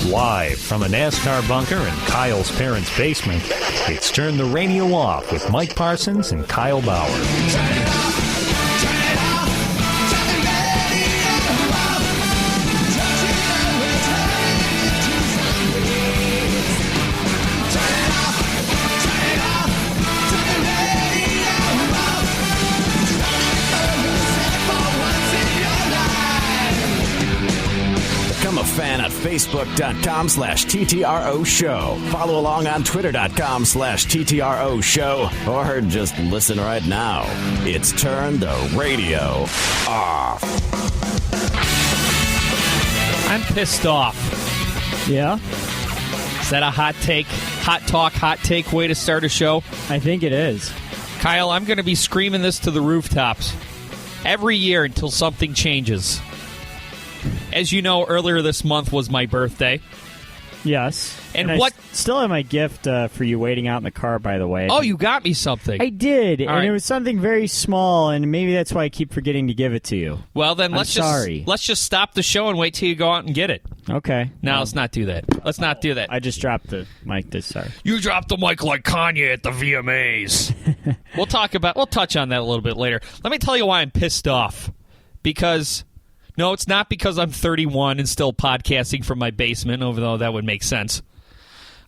Live from a NASCAR bunker in Kyle's parents' basement, it's Turn the Radio Off with Mike Parsons and Kyle Bauer. Become a fan at Facebook.com/TTRO Show. Follow along on Twitter.com/TTRO Show. Or just listen right now. It's Turn the Radio Off. I'm pissed off. Yeah? Is that a hot take, hot talk, hot take way to start a show? I think it is. Kyle, I'm going to be screaming this to the rooftops every year until something changes. As you know, earlier this month was my birthday. Yes. And what? I still have my gift for you waiting out in the car, by the way. Oh, you got me something. I did. All and right. it was something very small, and maybe that's why I keep forgetting to give it to you. Well, then let's just stop the show and wait till you go out and get it. Okay. No, let's not do that. Let's not do that. I just dropped the mic this time. You dropped the mic like Kanye at the VMAs. We'll touch on that a little bit later. Let me tell you why I'm pissed off. Because... No, it's not because I'm 31 and still podcasting from my basement, although that would make sense.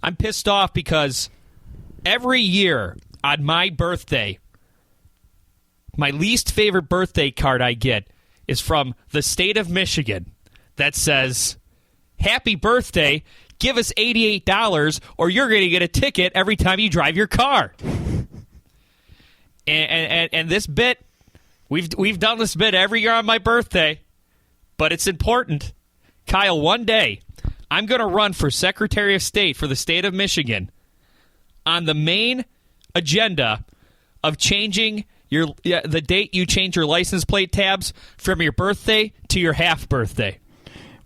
I'm pissed off because every year on my birthday, my least favorite birthday card I get is from the state of Michigan that says, "Happy birthday, give us $88 or you're going to get a ticket every time you drive your car." And this bit, we've done this bit every year on my birthday. But it's important. Kyle, one day, I'm going to run for Secretary of State for the state of Michigan on the main agenda of changing the date you change your license plate tabs from your birthday to your half birthday.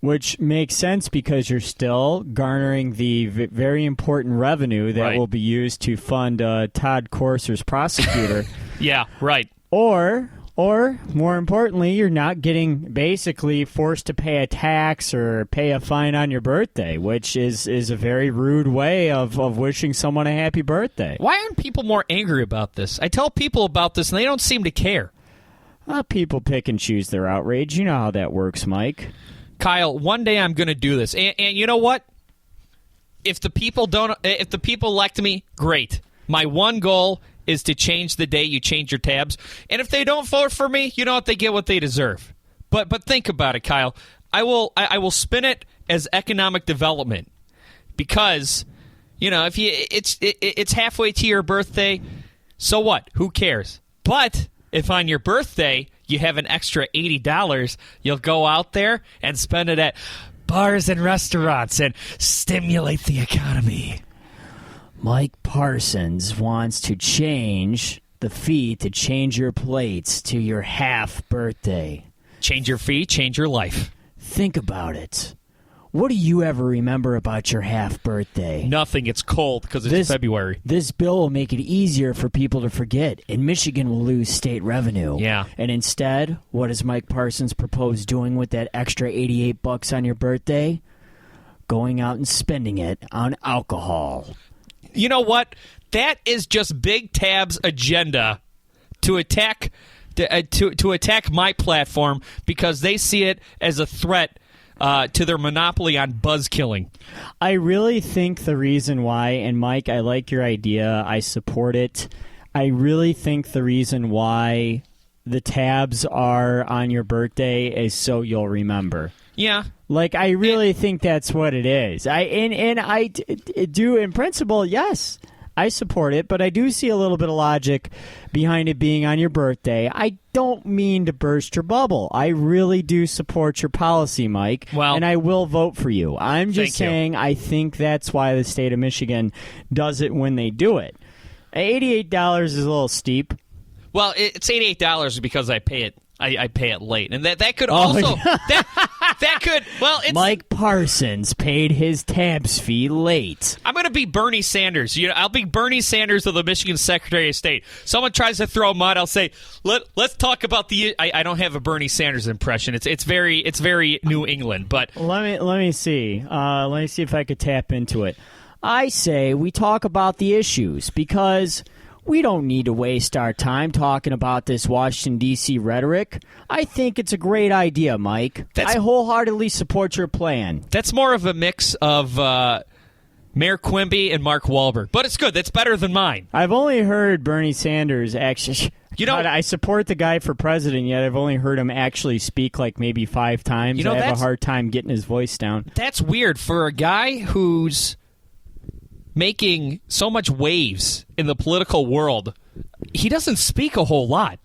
Which makes sense because you're still garnering the very important revenue that will be used to fund Todd Corser's prosecutor. Yeah, right. Or, more importantly, you're not getting basically forced to pay a tax or pay a fine on your birthday, which is a very rude way of wishing someone a happy birthday. Why aren't people more angry about this? I tell people about this, and they don't seem to care. People pick and choose their outrage. You know how that works, Mike. Kyle, one day I'm going to do this. And you know what? If the people elect me, great. My one goal is to change the day you change your tabs. And if they don't vote for me, you know what? They get what they deserve. But think about it, Kyle. I will spin it as economic development because, you know, if it's halfway to your birthday, so what? Who cares? But if on your birthday you have an extra $80, you'll go out there and spend it at bars and restaurants and stimulate the economy. Mike Parsons wants to change the fee to change your plates to your half birthday. Change your fee, change your life. Think about it. What do you ever remember about your half birthday? Nothing. It's cold because it's February. This bill will make it easier for people to forget, and Michigan will lose state revenue. Yeah. And instead, what does Mike Parsons propose doing with that extra $88 on your birthday? Going out and spending it on alcohol. You know what? That is just Big Tab's agenda to attack to attack my platform because they see it as a threat to their monopoly on buzz killing. I really think the reason why, and Mike, I like your idea. I support it. I really think the reason why the tabs are on your birthday is so you'll remember. Yeah. Like, I really think that's what it is. I do, in principle, yes, I support it, but I do see a little bit of logic behind it being on your birthday. I don't mean to burst your bubble. I really do support your policy, Mike, and I will vote for you. I'm just saying I think that's why the state of Michigan does it when they do it. $88 is a little steep. Well, it's $88 because I pay it. I pay it late, and that could also That could, well, it's... Mike Parsons paid his tabs fee late. I'm going to be Bernie Sanders. I'll be Bernie Sanders of the Michigan Secretary of State. Someone tries to throw mud, I'll say, let's talk about the... I don't have a Bernie Sanders impression. It's very New England, but... Let me see. Let me see if I could tap into it. I say we talk about the issues because... we don't need to waste our time talking about this Washington, D.C. rhetoric. I think it's a great idea, Mike. I wholeheartedly support your plan. That's more of a mix of Mayor Quimby and Mark Wahlberg. But it's good. That's better than mine. I've only heard Bernie Sanders actually... God, I support the guy for president, yet I've only heard him actually speak like maybe 5 times. I have a hard time getting his voice down. That's weird for a guy who's making so much waves in the political world. He doesn't speak a whole lot.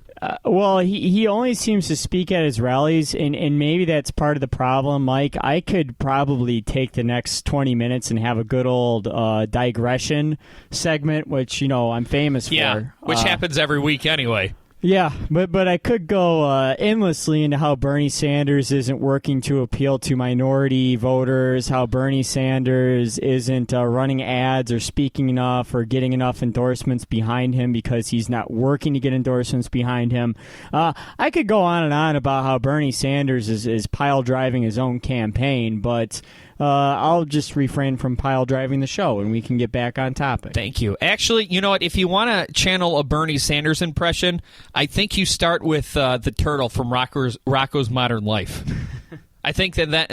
Well, he only seems to speak at his rallies, and maybe that's part of the problem, Mike. I could probably take the next 20 minutes and have a good old digression segment, which, I'm famous for. Which happens every week anyway. Yeah, but I could go endlessly into how Bernie Sanders isn't working to appeal to minority voters, how Bernie Sanders isn't running ads or speaking enough or getting enough endorsements behind him because he's not working to get endorsements behind him. I could go on and on about how Bernie Sanders is pile driving his own campaign, but... I'll just refrain from pile driving the show, and we can get back on topic. Thank you. Actually, you know what? If you want to channel a Bernie Sanders impression, I think you start with the turtle from Rocko's Modern Life. I think that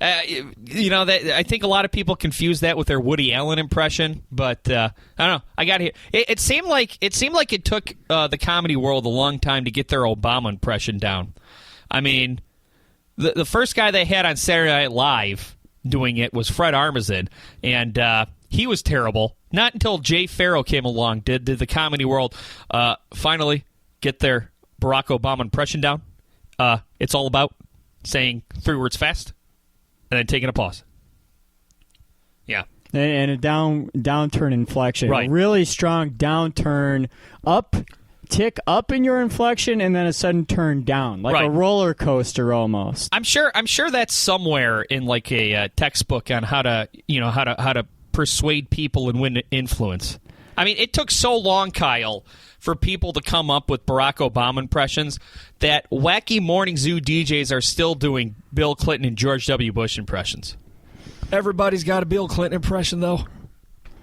I think a lot of people confuse that with their Woody Allen impression, but I don't know. I got here. It seemed like it took the comedy world a long time to get their Obama impression down. I mean. The first guy they had on Saturday Night Live doing it was Fred Armisen, and he was terrible. Not until Jay Farrow came along did the comedy world finally get their Barack Obama impression down. It's all about saying 3 words fast and then taking a pause. Yeah. And a downturn inflection. Right. A really strong downturn up. Tick up in your inflection and then a sudden turn down, like a roller coaster almost. I'm sure that's somewhere in like a textbook on how to persuade people and win influence. I mean, it took so long, Kyle, for people to come up with Barack Obama impressions that wacky morning zoo DJs are still doing Bill Clinton and George W. Bush impressions. Everybody's got a Bill Clinton impression, though.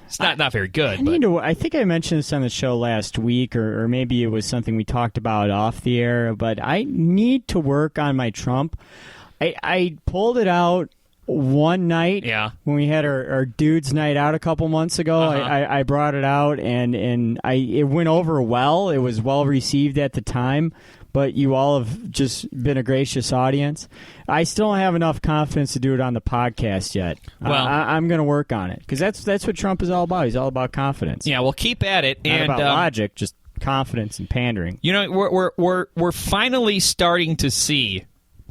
It's not very good. I think I mentioned this on the show last week, or maybe it was something we talked about off the air, but I need to work on my Trump. I pulled it out one night when we had our dudes night out a couple months ago. I brought it out, and it went over well. It was well received at the time. But you all have just been a gracious audience. I still don't have enough confidence to do it on the podcast yet. Well, I'm going to work on it because that's what Trump is all about. He's all about confidence. Yeah, well, keep at it. Not about logic, just confidence and pandering. You know, we're finally starting to see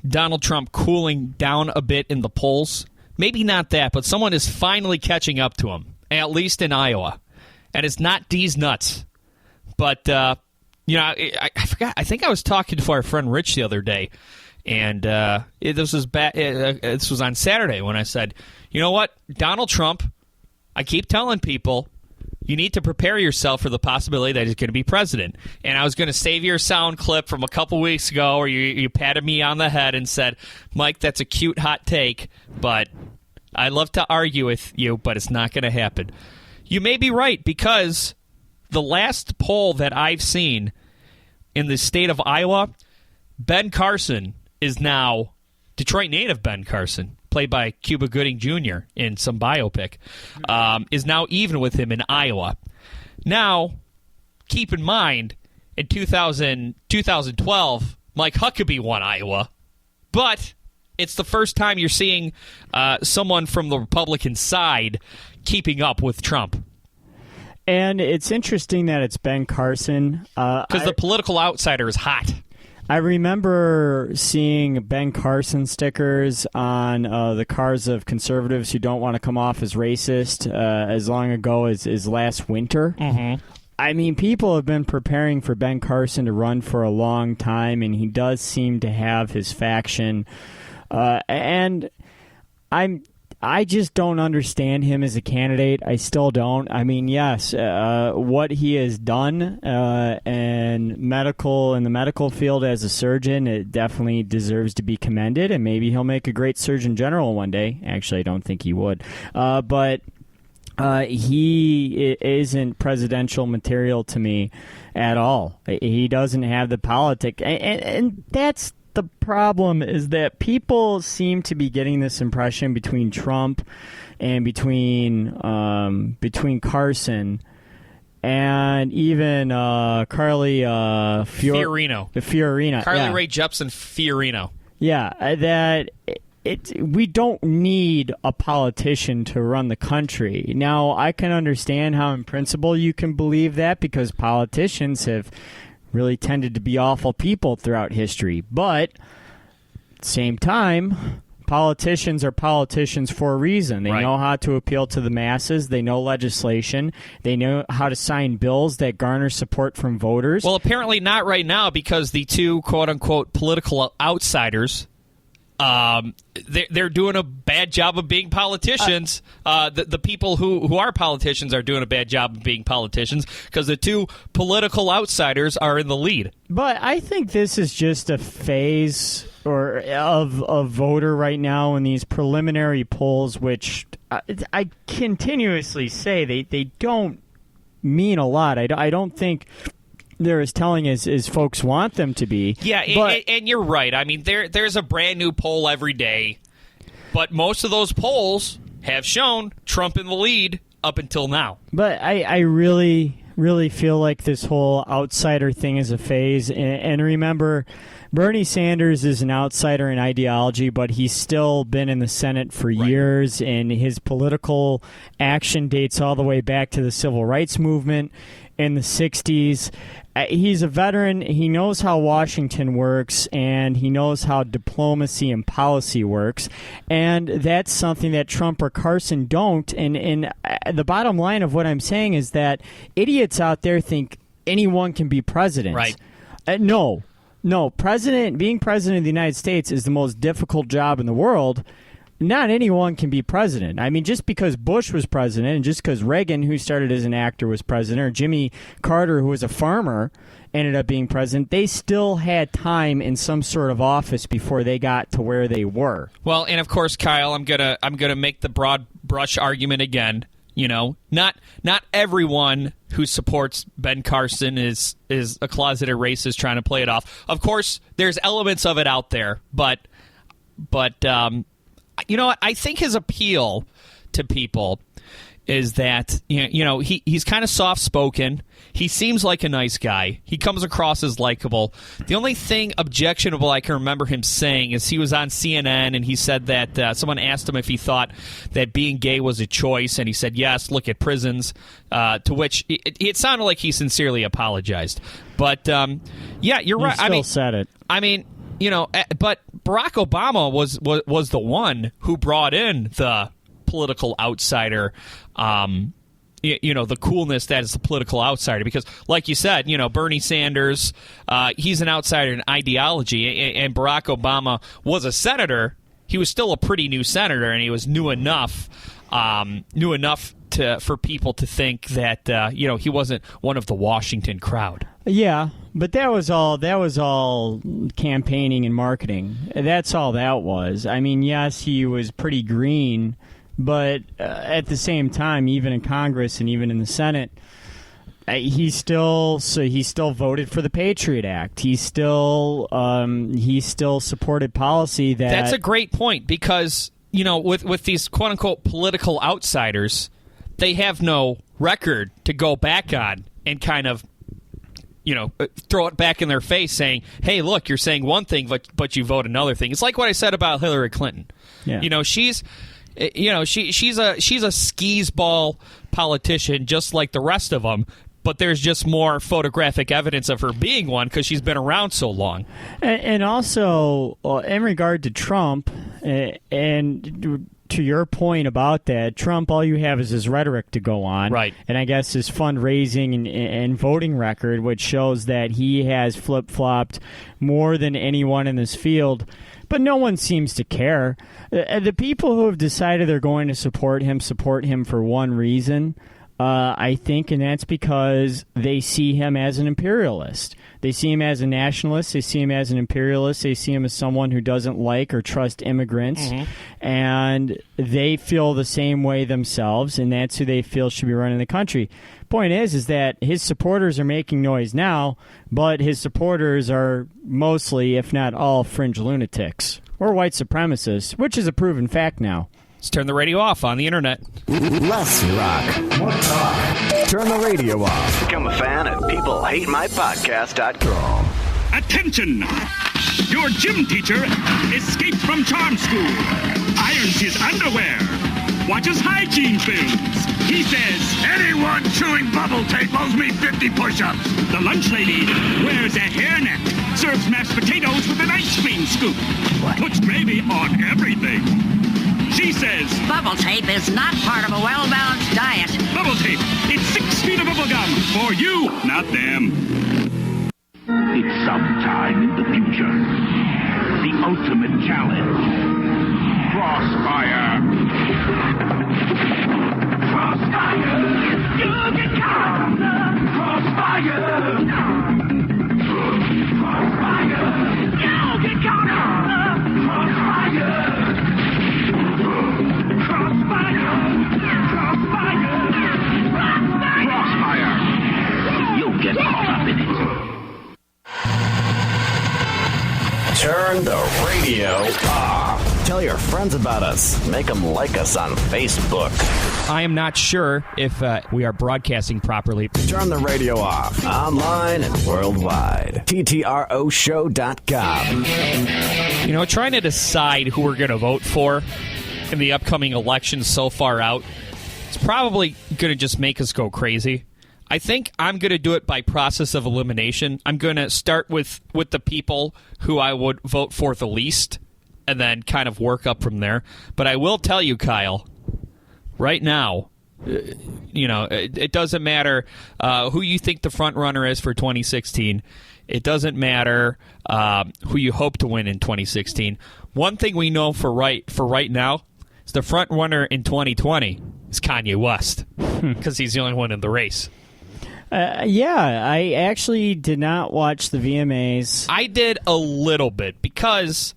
Donald Trump cooling down a bit in the polls. Maybe not that, but someone is finally catching up to him, at least in Iowa, and it's not D's nuts, but. I forgot. I think I was talking to our friend Rich the other day, and this was on Saturday when I said, you know what, Donald Trump, I keep telling people, you need to prepare yourself for the possibility that he's going to be president. And I was going to save your sound clip from a couple weeks ago where you patted me on the head and said, Mike, that's a cute hot take, but I love to argue with you, but it's not going to happen. You may be right, because the last poll that I've seen in the state of Iowa, Ben Carson is now Detroit native Ben Carson, played by Cuba Gooding Jr. in some biopic, is now even with him in Iowa. Now, keep in mind, in 2012, Mike Huckabee won Iowa, but it's the first time you're seeing someone from the Republican side keeping up with Trump. And it's interesting that it's Ben Carson. Because the political outsider is hot. I remember seeing Ben Carson stickers on the cars of conservatives who don't want to come off as racist as long ago as last winter. Mm-hmm. I mean, people have been preparing for Ben Carson to run for a long time, and he does seem to have his faction And I just don't understand him as a candidate. I still don't. I mean, yes, what he has done in the medical field as a surgeon, it definitely deserves to be commended, and maybe he'll make a great Surgeon General one day. Actually, I don't think he would. But he isn't presidential material to me at all. He doesn't have the politic, and that's the problem, is that people seem to be getting this impression between Trump and between Carson and even Carly Fiorina. Carly Rae Jepsen Fiorina. Yeah, that we don't need a politician to run the country. Now, I can understand how in principle you can believe that, because politicians have really tended to be awful people throughout history. But at the same time, politicians are politicians for a reason. They know how to appeal to the masses. They know legislation. They know how to sign bills that garner support from voters. Well, apparently not right now, because the two quote-unquote political outsiders, they're doing a bad job of being politicians. The people who are politicians are doing a bad job of being politicians, because the two political outsiders are in the lead. But I think this is just a phase of voter right now in these preliminary polls, which I continuously say they don't mean a lot. I don't think they're as telling as folks want them to be. Yeah, and you're right. I mean, there's a brand new poll every day, but most of those polls have shown Trump in the lead up until now. But I really, really feel like this whole outsider thing is a phase. And remember, Bernie Sanders is an outsider in ideology, but he's still been in the Senate for years, and his political action dates all the way back to the Civil Rights Movement in the 60s. He's a veteran. He knows how Washington works, and he knows how diplomacy and policy works. And that's something that Trump or Carson don't. And the bottom line of what I'm saying is that idiots out there think anyone can be president. Right. No, being president of the United States is the most difficult job in the world. Not anyone can be president. I mean, just because Bush was president, and just because Reagan, who started as an actor, was president, or Jimmy Carter, who was a farmer, ended up being president, they still had time in some sort of office before they got to where they were. Well, and of course, Kyle, I'm gonna make the broad brush argument again. You know, not everyone who supports Ben Carson is a closeted racist trying to play it off. Of course, there's elements of it out there, but you know what? I think his appeal to people is that he's kind of soft-spoken. He seems like a nice guy. He comes across as likable. The only thing objectionable I can remember him saying is he was on CNN and he said that someone asked him if he thought that being gay was a choice, and he said, yes, look at prisons, to which it sounded like he sincerely apologized. But, yeah, you're right. He still said it. I mean, but Barack Obama was the one who brought in the political outsider, the coolness that is the political outsider. Because, like you said, Bernie Sanders, he's an outsider in ideology, and Barack Obama was a senator. He was still a pretty new senator, and he was new enough for people to think that he wasn't one of the Washington crowd. Yeah, but that was all campaigning and marketing. That's all that was. I mean, yes, he was pretty green, but at the same time, even in Congress and even in the Senate, he still voted for the Patriot Act. He still supported policy that. That's a great point, because with these quote unquote political outsiders, they have no record to go back on and kind of throw it back in their face, saying, "Hey, look, you're saying one thing, but you vote another thing." It's like what I said about Hillary Clinton. Yeah. She's a skis ball politician, just like the rest of them. But there's just more photographic evidence of her being one because she's been around so long. And also, in regard to Trump, and to your point about that, Trump, all you have is his rhetoric to go on. Right. And I guess his fundraising and voting record, which shows that he has flip-flopped more than anyone in this field. But no one seems to care. The people who have decided they're going to support him for one reason, I think, and that's because they see him as an imperialist. They see him as a nationalist. They see him as an imperialist. They see him as someone who doesn't like or trust immigrants. And they feel the same way themselves, and that's who they feel should be running the country. Point is that his supporters are making noise now, but his supporters are mostly, if not all, fringe lunatics or white supremacists, which is a proven fact now. Let's turn the radio off on the internet. Less rock, more talk. Turn the radio off. Become a fan at peoplehatemypodcast.com. Attention! Your gym teacher escaped from charm school, irons his underwear, watches hygiene films. He says, anyone chewing bubble tape owes me 50 push-ups. The lunch lady wears a hairnet, serves mashed potatoes with an ice cream scoop, puts gravy on everything. She says, bubble tape is not part of a well-balanced diet. bubble tape, it's 6 feet of bubble gum for you, not them. It's sometime in the future. The ultimate challenge. Crossfire. Crossfire. You can count. Crossfire. Crossfire. You can count. Crossfire. Crossfire. Crossfire. Crossfire. You'll get caught up in it. Turn the radio off. Tell your friends about us. Make them like us on Facebook. I am not sure if we are broadcasting properly. Turn the radio off. Online and worldwide. TTROshow.com. You know, trying to decide who we're going to vote for in the upcoming election so far out, it's probably going to just make us go crazy. I think I'm going to do it by process of elimination. I'm going to start with the people who I would vote for the least and then kind of work up from there. But I will tell you, Kyle, right now, it doesn't matter who you think the front runner is for 2016. It doesn't matter who you hope to win in 2016. One thing we know for right now is the front runner in 2020 is Kanye West because he's the only one in the race. Yeah, I actually did not watch the VMAs. I did a little bit because,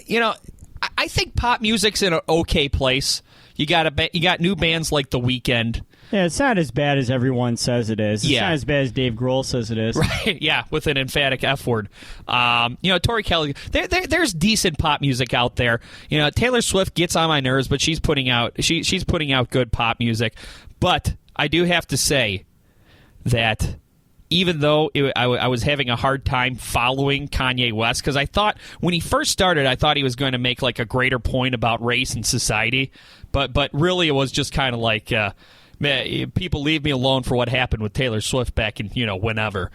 I think pop music's in an okay place. You got new bands like The Weeknd. Yeah, it's not as bad as everyone says it is. It's not as bad as Dave Grohl says it is. Right, yeah, with an emphatic F word. Tori Kelly, there's decent pop music out there. Taylor Swift gets on my nerves, but she's putting out good pop music. But I do have to say that even though I was having a hard time following Kanye West, because I thought when he first started, I thought he was going to make like a greater point about race and society, but really it was just kind of like, people leave me alone for what happened with Taylor Swift back in whenever.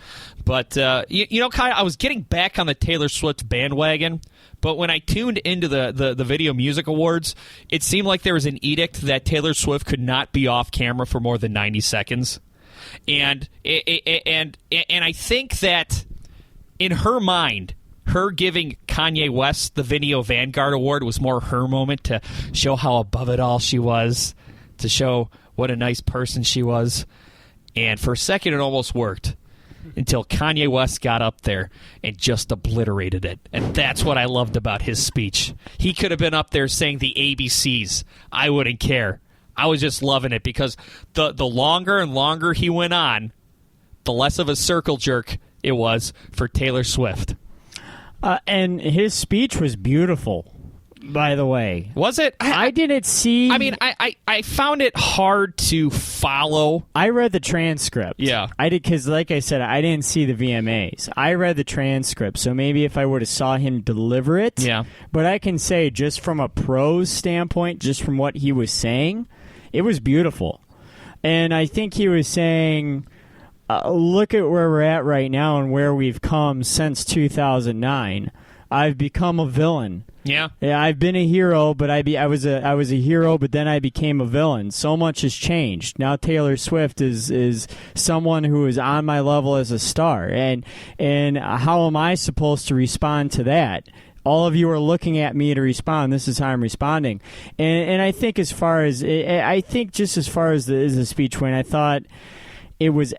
But kind of I was getting back on the Taylor Swift bandwagon. But when I tuned into the Video Music Awards, it seemed like there was an edict that Taylor Swift could not be off camera for more than 90 seconds. And I think that in her mind, her giving Kanye West the Video Vanguard Award was more her moment to show how above it all she was, to show what a nice person she was. And for a second, it almost worked until Kanye West got up there and just obliterated it. And that's what I loved about his speech. He could have been up there saying the ABCs. I wouldn't care. I was just loving it because the longer and longer he went on, the less of a circle jerk it was for Taylor Swift. And his speech was beautiful, by the way. Was it? I didn't see... I mean, I found it hard to follow. I read the transcript. Yeah. I did, because like I said, I didn't see the VMAs. I read the transcript, so maybe if I would have saw him deliver it. Yeah. But I can say, just from a prose standpoint, just from what he was saying, it was beautiful. And I think he was saying, look at where we're at right now and where we've come since 2009. I've become a villain. Yeah. Yeah, I've been a hero, but I was a hero, but then I became a villain. So much has changed. Now Taylor Swift is someone who is on my level as a star, and how am I supposed to respond to that? All of you are looking at me to respond. This is how I'm responding, and I think as far as the speech went, I thought it was.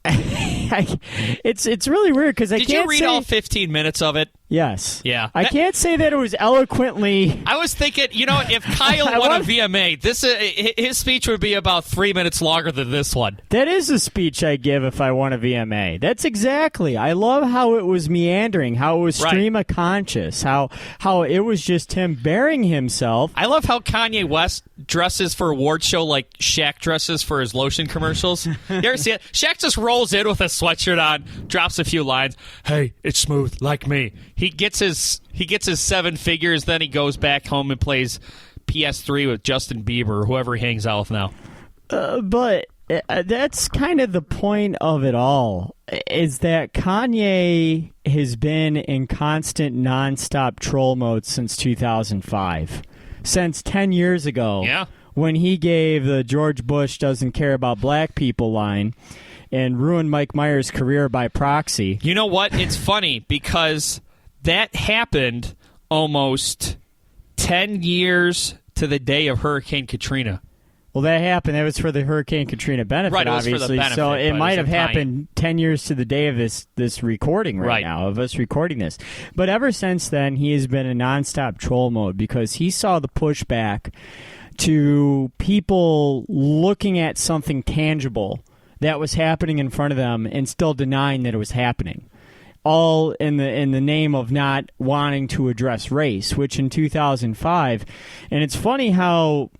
It's really weird because I can't. Did you read say, all 15 minutes of it? Yes. Yeah. I can't say that it was eloquently. I was thinking, if Kyle won a VMA, his speech would be about 3 minutes longer than this one. That is a speech I give if I won a VMA. That's exactly. I love how it was meandering, how it was stream of conscious, how it was just him bearing himself. I love how Kanye West dresses for award show like Shaq dresses for his lotion commercials. You ever see it? Shaq just rolls in with a sweatshirt on, drops a few lines. Hey, it's smooth like me. He gets his 7 figures, then he goes back home and plays PS3 with Justin Bieber or whoever he hangs out with now. But that's kind of the point of it all, is that Kanye has been in constant nonstop troll mode since 2005. Since 10 years ago, when he gave the George Bush doesn't care about black people line and ruined Mike Myers' career by proxy. You know what? It's funny because that happened almost 10 years to the day of Hurricane Katrina. Well, that happened. That was for the Hurricane Katrina benefit, right, it was obviously. For the benefit, so it might have time. happened 10 years to the day of this recording right now, of us recording this. But ever since then, he has been in nonstop troll mode because he saw the pushback to people looking at something tangible that was happening in front of them and still denying that it was happening. All in the name of not wanting to address race, which in 2005, and it's funny how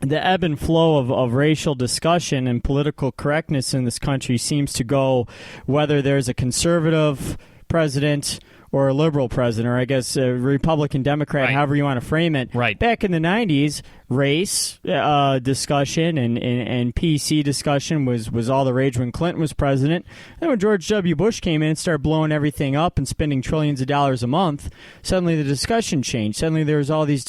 the ebb and flow of racial discussion and political correctness in this country seems to go whether there's a conservative president or a liberal president, or I guess a Republican, Democrat, however you want to frame it. Right. Back in the 90s, race discussion and PC discussion was all the rage when Clinton was president. Then when George W. Bush came in and started blowing everything up and spending trillions of dollars a month, suddenly the discussion changed. Suddenly there was all these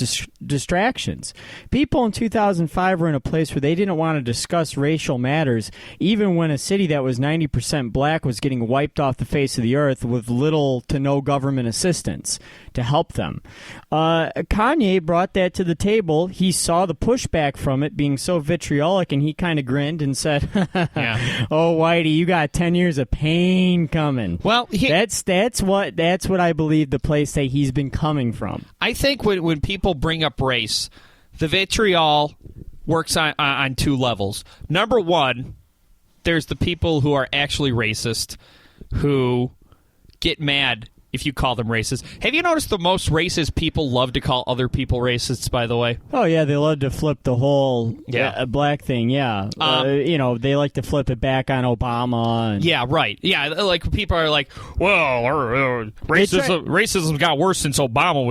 distractions. People in 2005 were in a place where they didn't want to discuss racial matters, even when a city that was 90% black was getting wiped off the face of the earth with little to no government assistance to help them. Kanye brought that to the table. He saw the pushback from it being so vitriolic, and he kind of grinned and said, "Oh, Whitey, you got 10 years of pain coming." Well, that's what I believe the place that he's been coming from. I think when people bring up race, the vitriol works on two levels. Number one, there's the people who are actually racist who get mad if you call them racist. Have you noticed the most racist people love to call other people racists, by the way? Oh, yeah, they love to flip the whole black thing, they like to flip it back on Obama. Yeah, right. Yeah, like people are like, well, racism got worse since Obama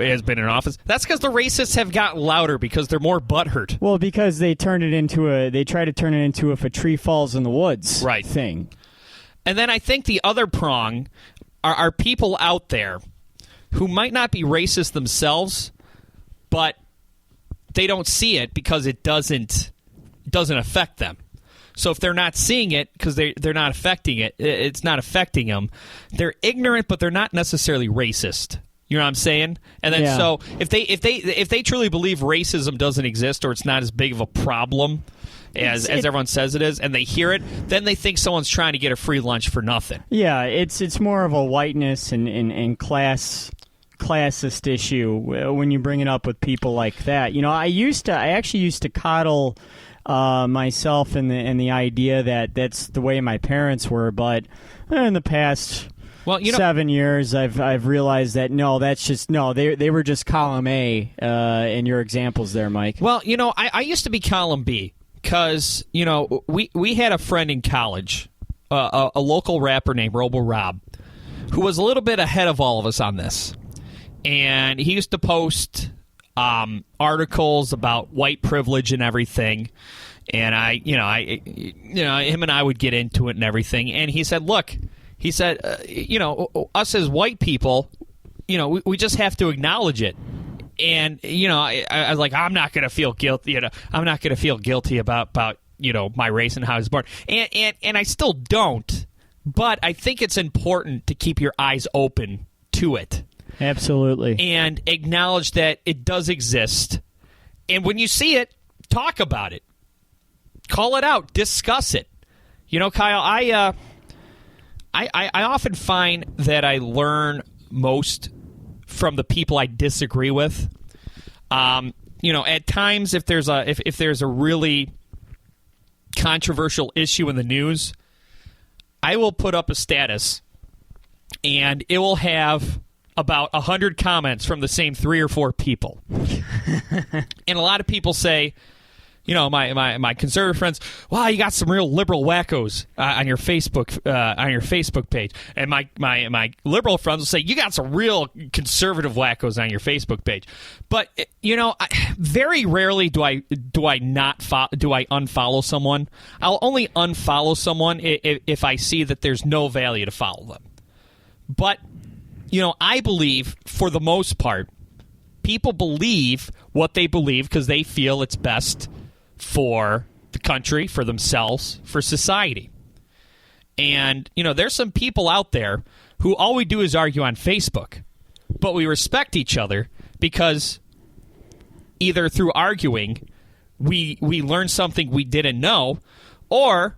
has been in office. That's because the racists have gotten louder because they're more butthurt. Well, because they try to turn it into if a tree falls in the woods thing. And then I think the other prong are people out there who might not be racist themselves, but they don't see it because it doesn't affect them. So if they're not seeing it because they're not affecting it, it's not affecting them. They're ignorant, but they're not necessarily racist. You know what I'm saying? And then so if they truly believe racism doesn't exist or it's not as big of a problem as everyone says it is, and they hear it, then they think someone's trying to get a free lunch for nothing. Yeah, it's more of a whiteness and classist issue when you bring it up with people like that. You know, I actually used to coddle myself in the idea that that's the way my parents were, but in the past 7 years, I've realized that they were just column A in your examples there, Mike. Well, I used to be column B. Because, we had a friend in college, a local rapper named Robo Rob, who was a little bit ahead of all of us on this. And he used to post articles about white privilege and everything. And him and I would get into it and everything. And he said, look, us as white people, we just have to acknowledge it. And, I was like, I'm not going to feel guilty. I'm not going to feel guilty about my race and how I was born. And I still don't. But I think it's important to keep your eyes open to it. Absolutely. And acknowledge that it does exist. And when you see it, talk about it. Call it out. Discuss it. Kyle, I often find that I learn most from the people I disagree with. At times, if there's a really controversial issue in the news, I will put up a status, and it will have about 100 comments from the same 3 or 4 people. And a lot of people say, my conservative friends, wow, you got some real liberal wackos on your Facebook page. And my liberal friends will say, you got some real conservative wackos on your Facebook page. But very rarely do I unfollow someone. I'll only unfollow someone if I see that there's no value to follow them. But I believe for the most part, people believe what they believe because they feel it's best for the country, for themselves, for society. And, there's some people out there who all we do is argue on Facebook, but we respect each other because either through arguing, we learn something we didn't know, or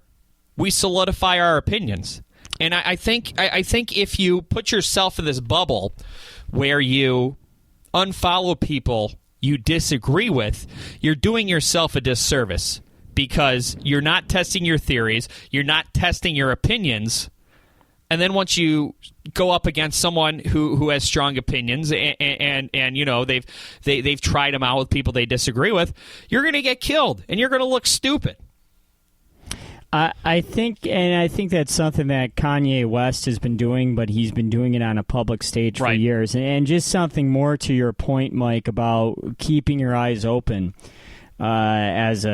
we solidify our opinions. And I think if you put yourself in this bubble where you unfollow people you disagree with, you're doing yourself a disservice because you're not testing your theories, you're not testing your opinions, and then once you go up against someone who has strong opinions and they've tried them out with people they disagree with, you're going to get killed and you're going to look stupid. I think that's something that Kanye West has been doing, but he's been doing it on a public stage for years. And just something more to your point, Mike, about keeping your eyes open. Us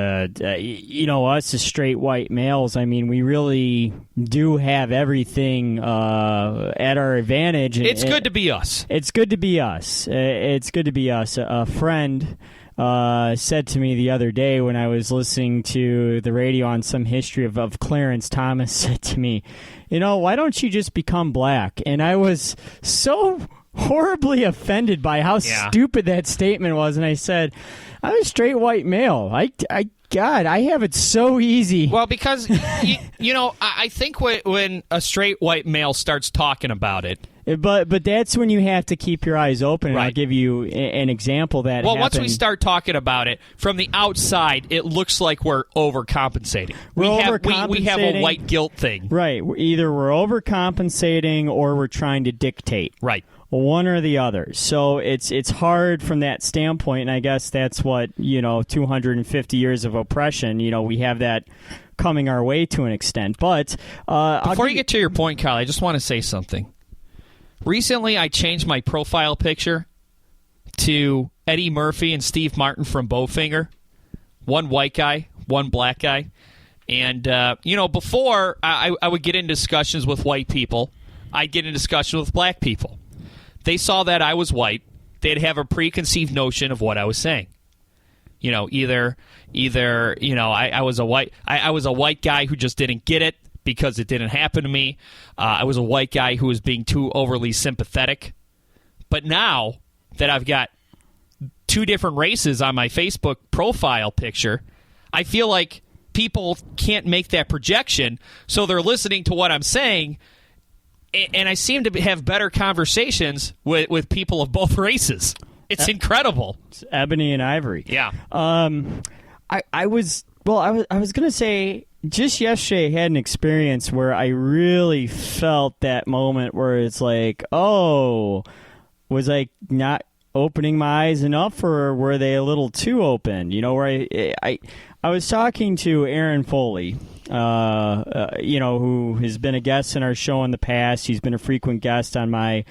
as straight white males, I mean, we really do have everything at our advantage. It's good to be us. It's good to be us. It's good to be us. A friend said to me the other day when I was listening to the radio on some history of Clarence Thomas, said to me, why don't you just become black? And I was so horribly offended by how stupid that statement was. And I said, I'm a straight white male. God, I have it so easy. Well, because, I think when a straight white male starts talking about it, But that's when you have to keep your eyes open. Right. I'll give you an example that Well, happened. once we start talking about it, from the outside, it looks like we're overcompensating. We have a white guilt thing. Right. Either we're overcompensating or we're trying to dictate. Right. One or the other. So it's hard from that standpoint, and I guess that's what, 250 years of oppression, we have that coming our way to an extent. But before you get to your point, Kyle, I just want to say something. Recently, I changed my profile picture to Eddie Murphy and Steve Martin from Bowfinger. One white guy, one black guy. And, before I would get in discussions with white people, I'd get in discussion with black people. They saw that I was white. They'd have a preconceived notion of what I was saying. Either I was a white guy who just didn't get it because it didn't happen to me. I was a white guy who was being too overly sympathetic. But now that I've got 2 different races on my Facebook profile picture, I feel like people can't make that projection, so they're listening to what I'm saying, and I seem to have better conversations with people of both races. It's incredible. It's ebony and ivory. Yeah. I was going to say, just yesterday I had an experience where I really felt that moment where it's like, oh, was I not opening my eyes enough, or were they a little too open? Where I was talking to Aaron Foley, who has been a guest in our show in the past. He's been a frequent guest on my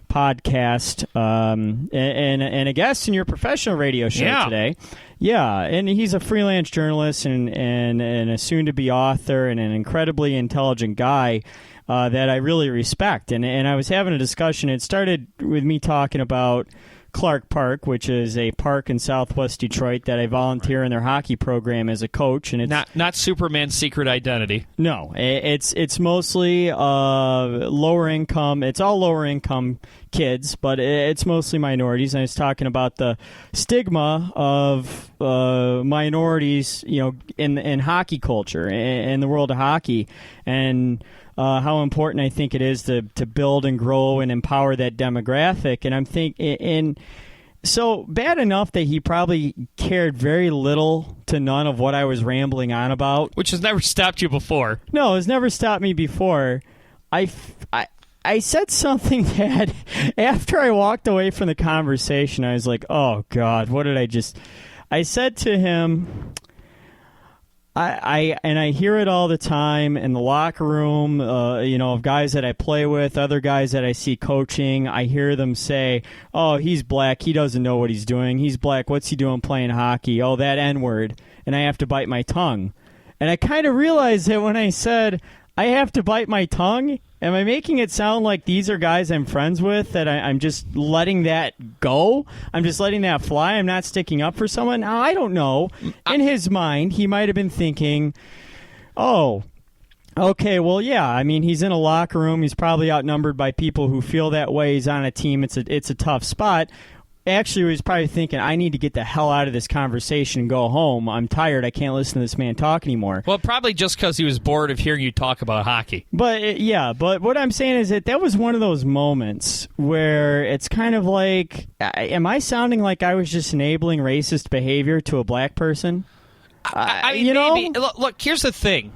podcast, and a guest in your professional radio show today. Yeah, and he's a freelance journalist and a soon-to-be author and an incredibly intelligent guy. that I really respect. And I was having a discussion. It started with me talking about Clark Park, which is a park in southwest Detroit that I volunteer in their hockey program as a coach. And it's not Superman's secret identity. No, it's mostly lower income. It's all lower income kids, but it's mostly minorities. And I was talking about the stigma of minorities, in hockey culture, in the world of hockey, and how important I think it is to build and grow and empower that demographic. And I'm thinking, so bad enough that he probably cared very little to none of what I was rambling on about. Which has never stopped you before. No, it's never stopped me before. I said something that after I walked away from the conversation, I was like, oh, God, what did I said to him, I hear it all the time in the locker room, of guys that I play with, other guys that I see coaching. I hear them say, oh, he's black. He doesn't know what he's doing. He's black. What's he doing playing hockey? Oh, that N-word. And I have to bite my tongue. And I kind of realized that when I said, I have to bite my tongue, am I making it sound like these are guys I'm friends with, that I'm just letting that go? I'm just letting that fly? I'm not sticking up for someone? Now, I don't know. In his mind, he might have been thinking, oh, okay, well, yeah, I mean, he's in a locker room. He's probably outnumbered by people who feel that way. He's on a team. It's a tough spot. Actually, he was probably thinking, I need to get the hell out of this conversation and go home. I'm tired. I can't listen to this man talk anymore. Well, probably just because he was bored of hearing you talk about hockey. But what I'm saying is that was one of those moments where it's kind of like, am I sounding like I was just enabling racist behavior to a black person? I mean, maybe. Look, here's the thing.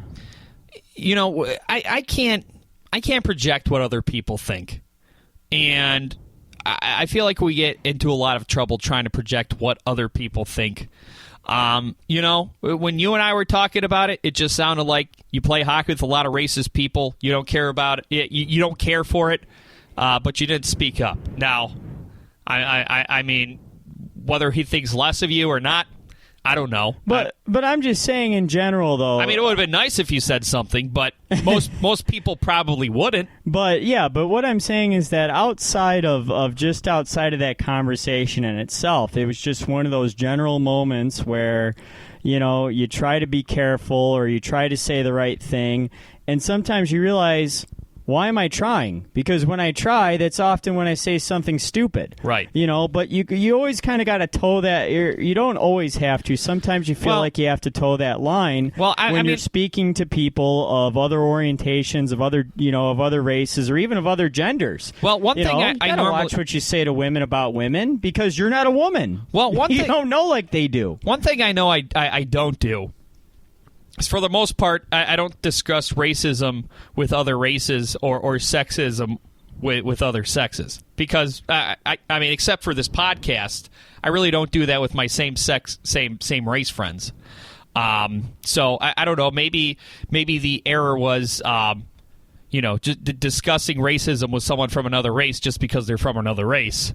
I can't project what other people think. And I feel like we get into a lot of trouble trying to project what other people think. When you and I were talking about it, it just sounded like you play hockey with a lot of racist people. You don't care about it. You don't care for it, but you didn't speak up. Now, I mean, whether he thinks less of you or not, I don't know. But I'm just saying in general, though. I mean, it would have been nice if you said something, but most people probably wouldn't. But what I'm saying is that outside of that conversation in itself, it was just one of those general moments where, you try to be careful or you try to say the right thing, and sometimes you realize, why am I trying? Because when I try, that's often when I say something stupid. Right. But you always kind of got to toe that. You don't always have to. Sometimes you feel like you have to toe that line when you're speaking to people of other orientations, of other races, or even of other genders. Well, one thing you gotta watch what you say to women about women, because you're not a woman. Well, you don't know like they do. One thing I know I don't do. For the most part, I don't discuss racism with other races or sexism with other sexes. Because, I mean, except for this podcast, I really don't do that with my same race friends. So, I don't know. Maybe the error was, just discussing racism with someone from another race just because they're from another race.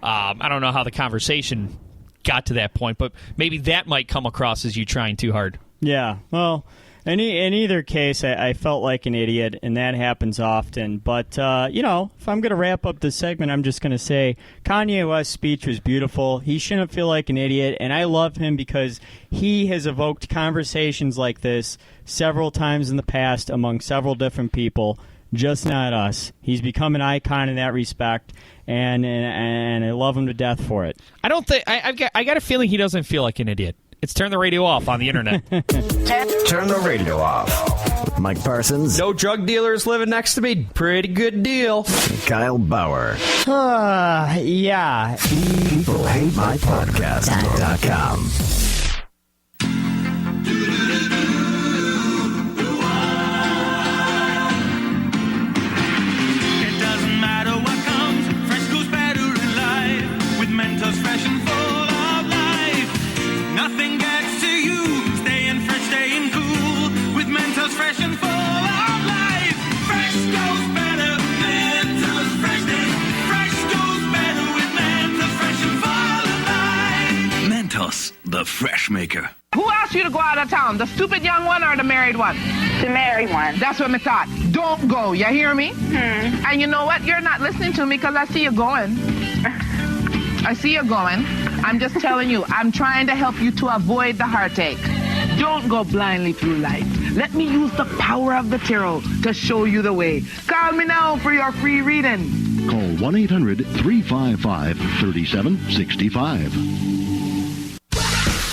I don't know how the conversation got to that point, but maybe that might come across as you trying too hard. Yeah, well, in either case, I felt like an idiot, and that happens often. But, if I'm going to wrap up this segment, I'm just going to say Kanye West's speech was beautiful. He shouldn't feel like an idiot, and I love him because he has evoked conversations like this several times in the past among several different people, just not us. He's become an icon in that respect, and I love him to death for it. I don't think I got a feeling he doesn't feel like an idiot. It's Turn the Radio Off on the internet. Turn the radio off. Mike Parsons. No drug dealers living next to me. Pretty good deal. Kyle Bauer. Yeah. People hate my podcast.com. It doesn't matter what comes. Fresh goes better in life. With Mentos fresh and full of life. Nothing gets to you. Staying fresh, staying cool. With Mentos fresh and full of life. Fresh goes better. Mentos fresh days. Fresh goes better with Mentos fresh and full of life. Mentos, the fresh maker. Who asked you to go out of town? The stupid young one or the married one? The married one. That's what I thought. Don't go. You hear me? And you know what? You're not listening to me because I see you going. I see you going. I'm just telling you. I'm trying to help you to avoid the heartache. Don't go blindly through life. Let me use the power of the tarot to show you the way. Call me now for your free reading. Call 1-800-355-3765.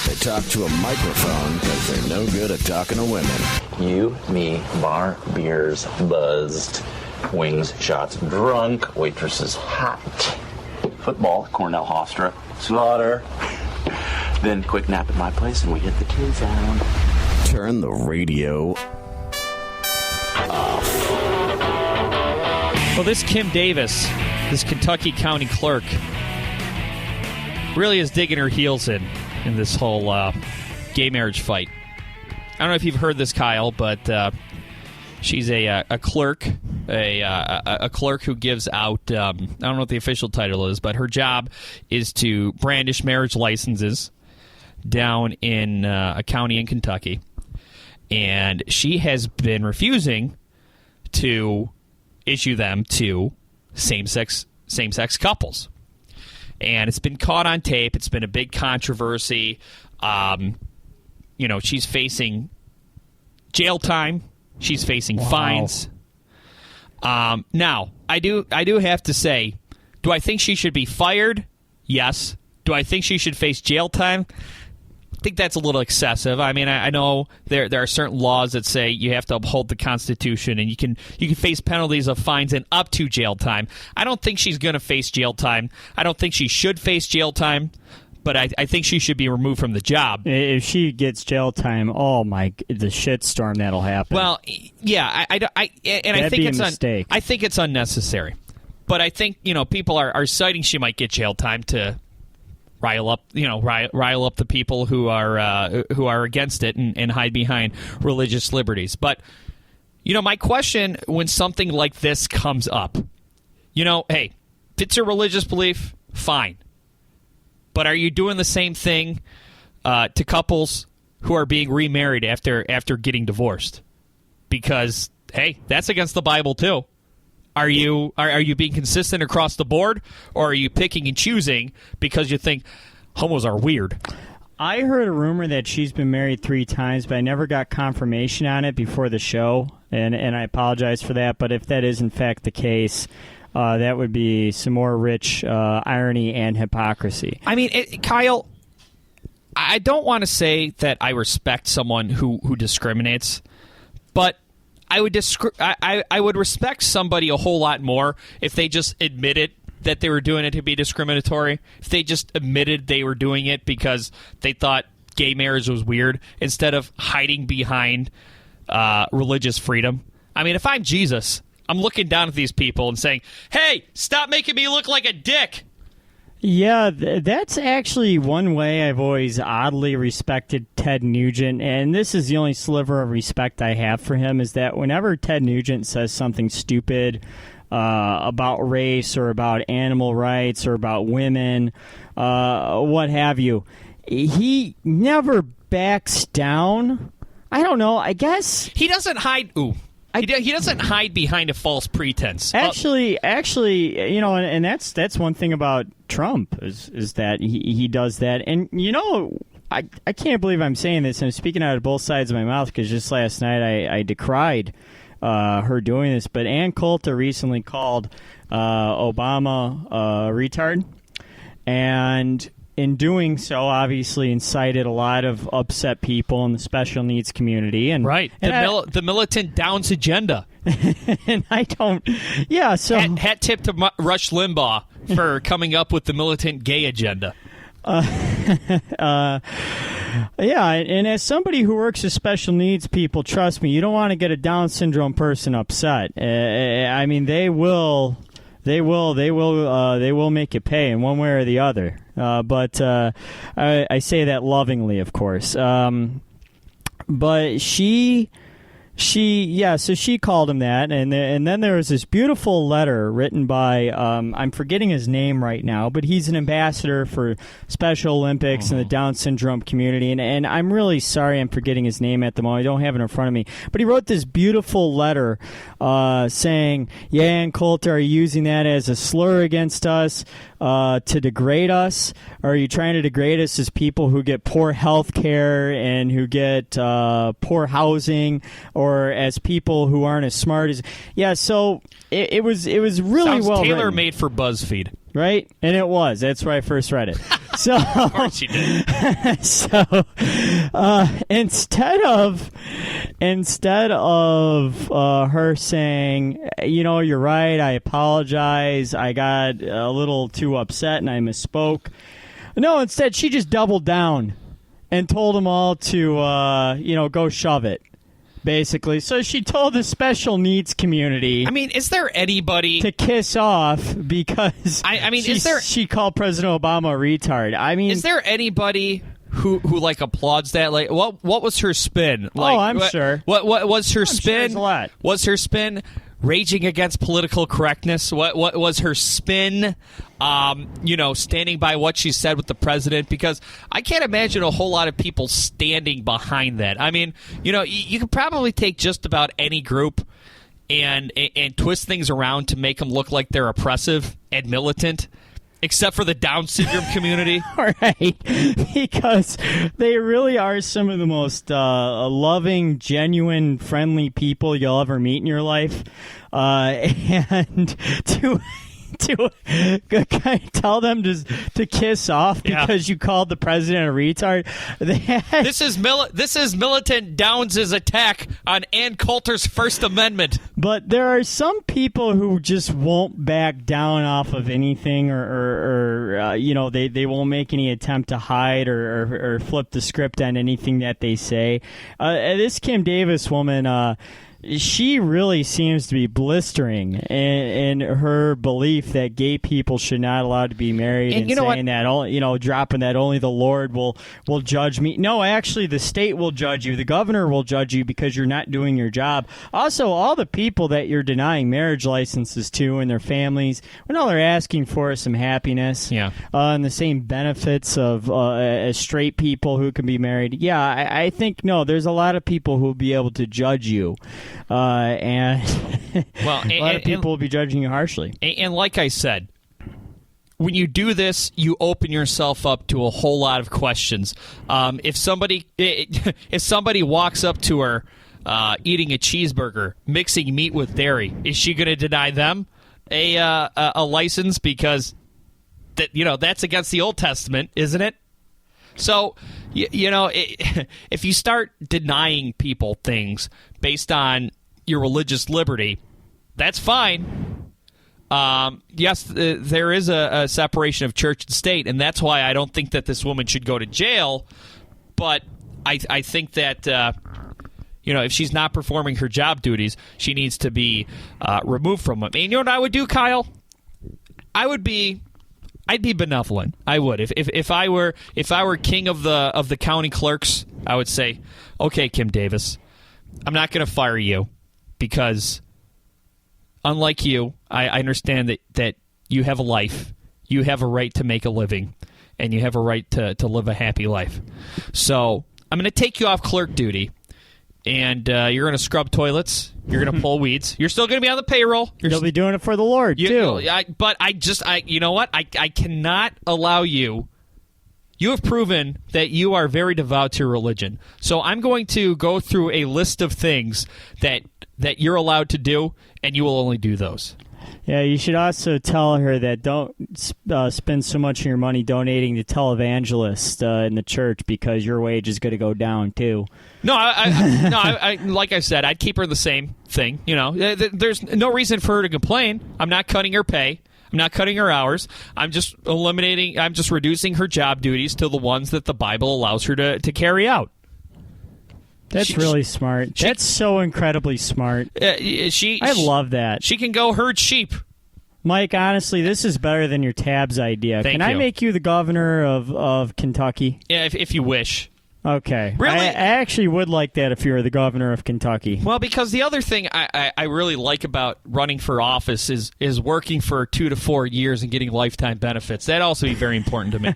They talk to a microphone because they're no good at talking to women. You, me, bar, beers, buzzed, wings, shots, drunk, waitresses, hot, football, Cornell Hofstra, slaughter, then quick nap at my place and we hit the tin sound. Turn the radio off. Well, this Kim Davis, this Kentucky County clerk, really is digging her heels in this whole gay marriage fight. I don't know if you've heard this, Kyle, but she's a clerk, a clerk who gives out, I don't know what the official title is, but her job is to brandish marriage licenses down in a county in Kentucky. And she has been refusing to issue them to same-sex couples. And it's been caught on tape. It's been a big controversy. She's facing jail time. She's facing fines. Now, I do have to say, do I think she should be fired? Yes. Do I think she should face jail time? I think that's a little excessive. I mean, I know there are certain laws that say you have to uphold the Constitution, and you can face penalties of fines and up to jail time. I don't think she's going to face jail time. I don't think she should face jail time, but I think she should be removed from the job. If she gets jail time, the shitstorm that'll happen. Well, yeah, I think it's a mistake. I think it's unnecessary, but I think people are citing she might get jail time to rile up the people who are against it and hide behind religious liberties. But my question when something like this comes up, hey, if it's a religious belief, fine. But are you doing the same thing to couples who are being remarried after getting divorced? Because hey, that's against the Bible too. Are you being consistent across the board, or are you picking and choosing because you think homos are weird? I heard a rumor that she's been married 3 times, but I never got confirmation on it before the show, and I apologize for that. But if that is in fact the case, that would be some more rich irony and hypocrisy. I mean, Kyle, I don't want to say that I respect someone who discriminates, but I would respect somebody a whole lot more if they just admitted that they were doing it to be discriminatory. If they just admitted they were doing it because they thought gay marriage was weird, instead of hiding behind religious freedom. I mean, if I'm Jesus, I'm looking down at these people and saying, "Hey, stop making me look like a dick." Yeah, that's actually one way I've always oddly respected Ted Nugent, and this is the only sliver of respect I have for him, is that whenever Ted Nugent says something stupid about race or about animal rights or about women, what have you, he never backs down. I don't know, I guess... He doesn't hide... He doesn't hide behind a false pretense. Actually, and that's one thing about Trump is that he does that. And I can't believe I'm saying this. I'm speaking out of both sides of my mouth because just last night I decried her doing this. But Ann Coulter recently called Obama a retard, and in doing so, obviously incited a lot of upset people in the special needs community. And right, the militant Downs agenda. And I don't... Yeah, so... Hat tip to Rush Limbaugh for coming up with the militant gay agenda. Yeah, and as somebody who works with special needs people, trust me, you don't want to get a Down syndrome person upset. I mean, they will make you pay in one way or the other. But I say that lovingly, of course. But she So she called him that, and then there was this beautiful letter written by I'm forgetting his name right now, but he's an ambassador for Special Olympics and the Down syndrome community, and I'm really sorry I'm forgetting his name at the moment. I don't have it in front of me, but he wrote this beautiful letter saying, Ann Coulter, are you using that as a slur against us to degrade us? Or are you trying to degrade us as people who get poor health care and who get poor housing, or as people who aren't as smart as so it was really Sounds well tailor-made for BuzzFeed, right? And it was. That's where I first read it. So of course you did. So instead of her saying, you're right, I apologize, I got a little too upset and I misspoke, no, instead she just doubled down and told them all to go shove it, basically. So she told the special needs community, I mean, is there anybody to kiss off because she called President Obama a retard? I mean, is there anybody who like applauds that? Like, what was her spin? Like, I'm sure. What was her spin? Sure there's a lot. Was her spin raging against political correctness? What was her spin? Standing by what she said with the president, because I can't imagine a whole lot of people standing behind that. I mean, you could probably take just about any group and twist things around to make them look like they're oppressive and militant, except for the Down syndrome community. Right, because they really are some of the most loving, genuine, friendly people you'll ever meet in your life. And to tell them to kiss off because you called the president a retard. This is militant Downs' attack on Ann Coulter's First Amendment. But there are some people who just won't back down off of anything, or they won't make any attempt to hide or flip the script on anything that they say. This Kim Davis woman, she really seems to be blistering in her belief that gay people should not allowed to be married, and saying that dropping that only the Lord will judge me. No, actually, the state will judge you. The governor will judge you because you're not doing your job. Also, all the people that you're denying marriage licenses to and their families, all they're asking for is some happiness, and the same benefits of as straight people who can be married. I think there's a lot of people who will be able to judge you. And a lot of people will be judging you harshly. And like I said, when you do this, you open yourself up to a whole lot of questions. If somebody walks up to her eating a cheeseburger, mixing meat with dairy, is she going to deny them a license because that's against the Old Testament, isn't it? So, if you start denying people things based on your religious liberty, that's fine. Yes, there is a separation of church and state, and that's why I don't think that this woman should go to jail. But I think that, if she's not performing her job duties, she needs to be removed from them. And you know what I would do, Kyle? I'd be benevolent. I would. If I were king of the county clerks, I would say, okay, Kim Davis, I'm not going to fire you because, unlike you, I understand that you have a life, you have a right to make a living, and you have a right to live a happy life. So I'm going to take you off clerk duty, and you're going to scrub toilets. You're going to pull weeds. You're still going to be on the payroll. You'll be doing it for the Lord, too. But you know what? I cannot allow you. You have proven that you are very devout to your religion. So I'm going to go through a list of things that you're allowed to do, and you will only do those. Yeah, you should also tell her that don't spend so much of your money donating to televangelists in the church because your wage is going to go down, too. No, I like I said, I'd keep her the same thing. There's no reason for her to complain. I'm not cutting her pay. I'm not cutting her hours. I'm just reducing her job duties to the ones that the Bible allows her to carry out. That's really smart. That's so incredibly smart. I love that. She can go herd sheep. Mike, honestly, this is better than your tabs idea. Thank Can you. I make you the governor of Kentucky? Yeah, if you wish. Okay. Really? I actually would like that if you were the governor of Kentucky. Well, because the other thing I really like about running for office is working for 2 to 4 years and getting lifetime benefits. That'd also be very important to me.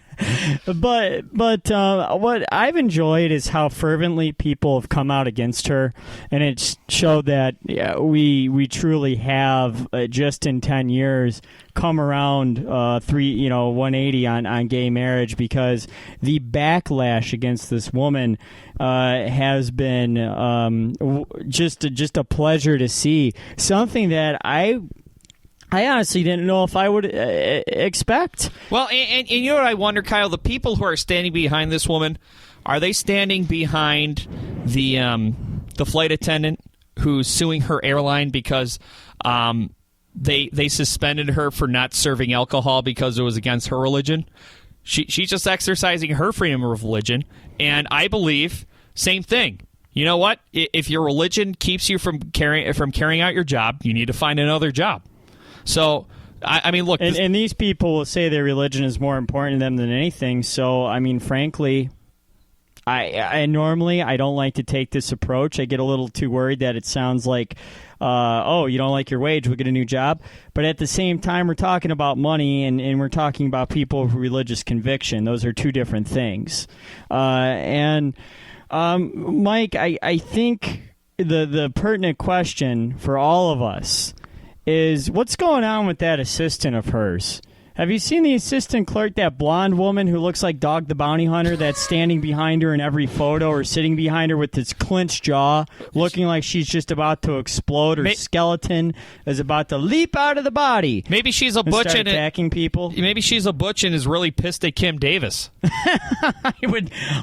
But what I've enjoyed is how fervently people have come out against her, and it's showed that we truly have just in 10 years come around 180 on gay marriage, because the backlash against this woman has been just a pleasure to see. Something that I honestly didn't know if I would expect. Well, and you know what I wonder, Kyle? The people who are standing behind this woman, are they standing behind the flight attendant who's suing her airline because they suspended her for not serving alcohol because it was against her religion? She's just exercising her freedom of religion, and I believe same thing. You know what? If your religion keeps you from carrying out your job, you need to find another job. So, I mean, look. And these people will say their religion is more important to them than anything. So, I mean, frankly, I normally I don't like to take this approach. I get a little too worried that it sounds like, you don't like your wage, we'll get a new job. But at the same time, we're talking about money, and we're talking about people with religious conviction. Those are two different things. Mike, I think the pertinent question for all of us is, what's going on with that assistant of hers? Have you seen the assistant clerk, that blonde woman who looks like Dog the Bounty Hunter, that's standing behind her in every photo, or sitting behind her with this clenched jaw, looking like she's just about to explode? Her skeleton is about to leap out of the body. Maybe she's a butch and attacking people. Maybe she's a butch and is really pissed at Kim Davis.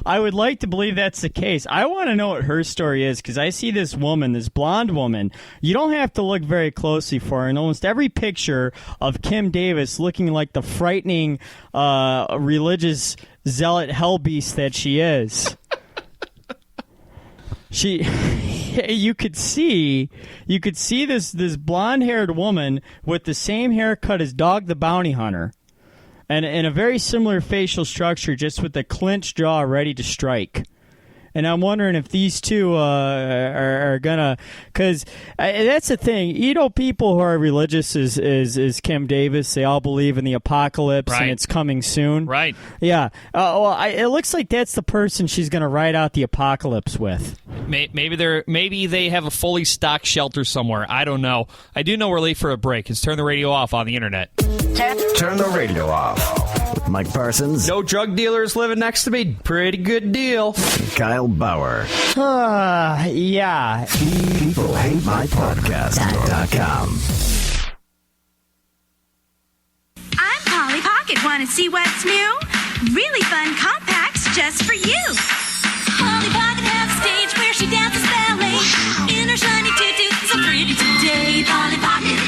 I would like to believe that's the case. I want to know what her story is, because I see this woman, this blonde woman. You don't have to look very closely for her. In almost every picture of Kim Davis looking like the frightening religious zealot hellbeast that she is. You could see this blonde-haired woman with the same haircut as Dog the Bounty Hunter, and a very similar facial structure, just with the clenched jaw ready to strike. And I'm wondering if these two are gonna, because that's the thing. You know, people who are religious is Kim Davis. They all believe in the apocalypse, right, and it's coming soon. Right. Yeah. It looks like that's the person she's gonna ride out the apocalypse with. Maybe they have a fully stocked shelter somewhere. I don't know. I do know we're late for a break. It's Turn the Radio Off on the internet. Turn the radio off with Mike Parsons. No drug dealers living next to me. Pretty good deal. Kyle Bauer. Yeah. People hate my podcast.com. I'm Polly Pocket. Want to see what's new? Really fun compacts just for you. Polly Pocket has a stage where she dances ballet. In her shiny tutu, so pretty today. Polly Pocket.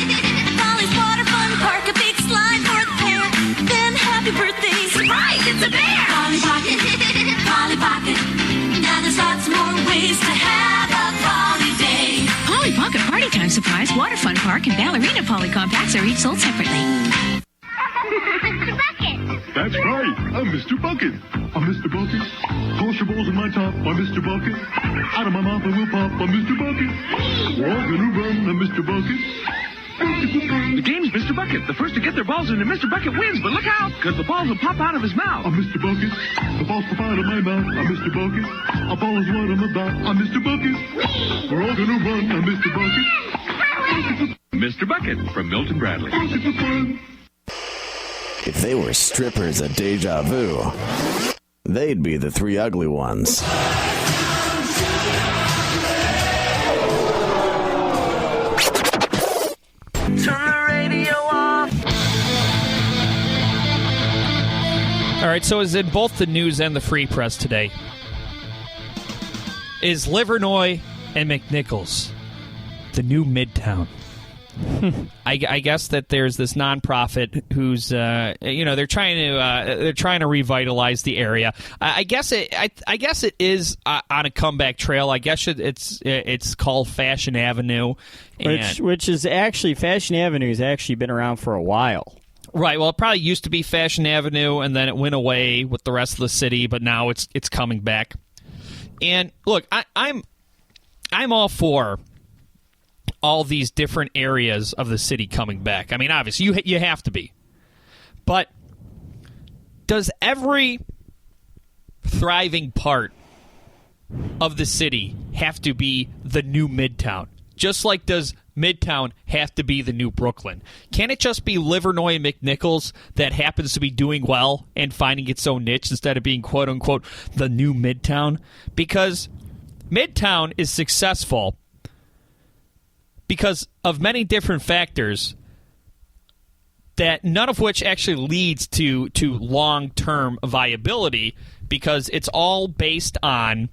Polly's water fun park, a big slide for the pair. Then happy birthday, surprise, it's a bear. Polly Pocket. Polly Pocket. Now there's lots more ways to have a Polly day. Polly Pocket Party Time Surprise, Water Fun Park, and Ballerina Polly Compacts are each sold separately. Mr. Bucket. That's right. I'm Mr. Bucket. I'm Mr. Bucket. Toss your balls in my top. I'm Mr. Bucket. Out of my mouth I will pop. I'm Mr. Bucket. We're all gonna run. I'm Mr. Bucket. The game's Mr. Bucket. The first to get their balls in, and Mr. Bucket wins. But look out, because the balls will pop out of his mouth. I'm Mr. Bucket. The balls pop out of my mouth. I'm Mr. Bucket. A ball is what I'm about. I'm Mr. Bucket. We're all gonna run. I'm Mr. Bucket. Mr. Bucket from Milton Bradley. If they were strippers at Deja Vu, they'd be the three ugly ones. Turn the radio off. All right, so as in both the news and the free press today, is Livernois and McNichols the new Midtown? I guess that there's this nonprofit who's they're trying to revitalize the area. I guess it is on a comeback trail. I guess it's called Fashion Avenue, which is actually Fashion Avenue has actually been around for a while. Right. Well, it probably used to be Fashion Avenue, and then it went away with the rest of the city, but now it's coming back. And look, I'm all for all these different areas of the city coming back. I mean, obviously, you have to be. But does every thriving part of the city have to be the new Midtown? Just like does Midtown have to be the new Brooklyn? Can it just be Livernois and McNichols that happens to be doing well and finding its own niche instead of being quote-unquote the new Midtown? Because Midtown is successful because of many different factors, that none of which actually leads to long-term viability, because it's all based on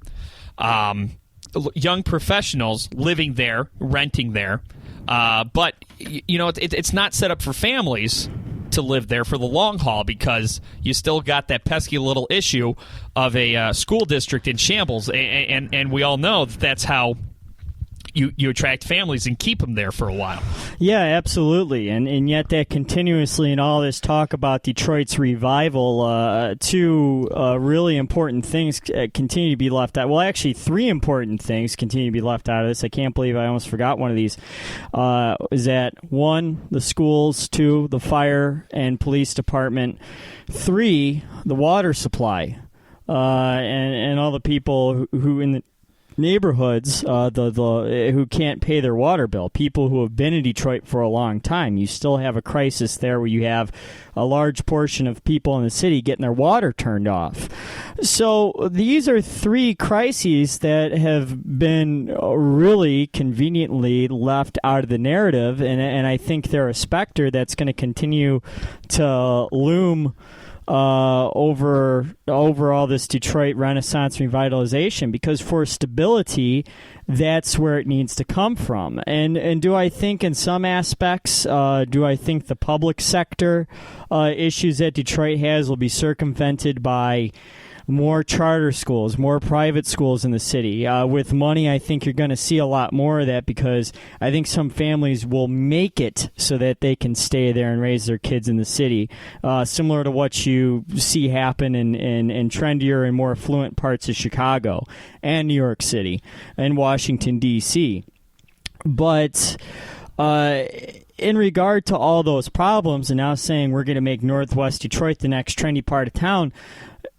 young professionals living there, renting there. But, it's not set up for families to live there for the long haul, because you still got that pesky little issue of a school district in shambles. And we all know that's how you attract families and keep them there for a while. Yeah, absolutely. And yet that continuously in all this talk about Detroit's revival, two really important things continue to be left out. Well, actually, three important things continue to be left out of this. I can't believe I almost forgot one of these. Is that, one, the schools, two, the fire and police department, three, the water supply, and all the people who in the neighborhoods who can't pay their water bill, people who have been in Detroit for a long time. You still have a crisis there where you have a large portion of people in the city getting their water turned off. So these are three crises that have been really conveniently left out of the narrative, and I think they're a specter that's going to continue to loom over all this Detroit Renaissance revitalization, because for stability, that's where it needs to come from. And do I think in some aspects, do I think the public sector issues that Detroit has will be circumvented by more charter schools, more private schools in the city? With money, I think you're going to see a lot more of that, because I think some families will make it so that they can stay there and raise their kids in the city, similar to what you see happen in trendier and more affluent parts of Chicago and New York City and Washington, D.C. But in regard to all those problems, and now saying we're going to make Northwest Detroit the next trendy part of town,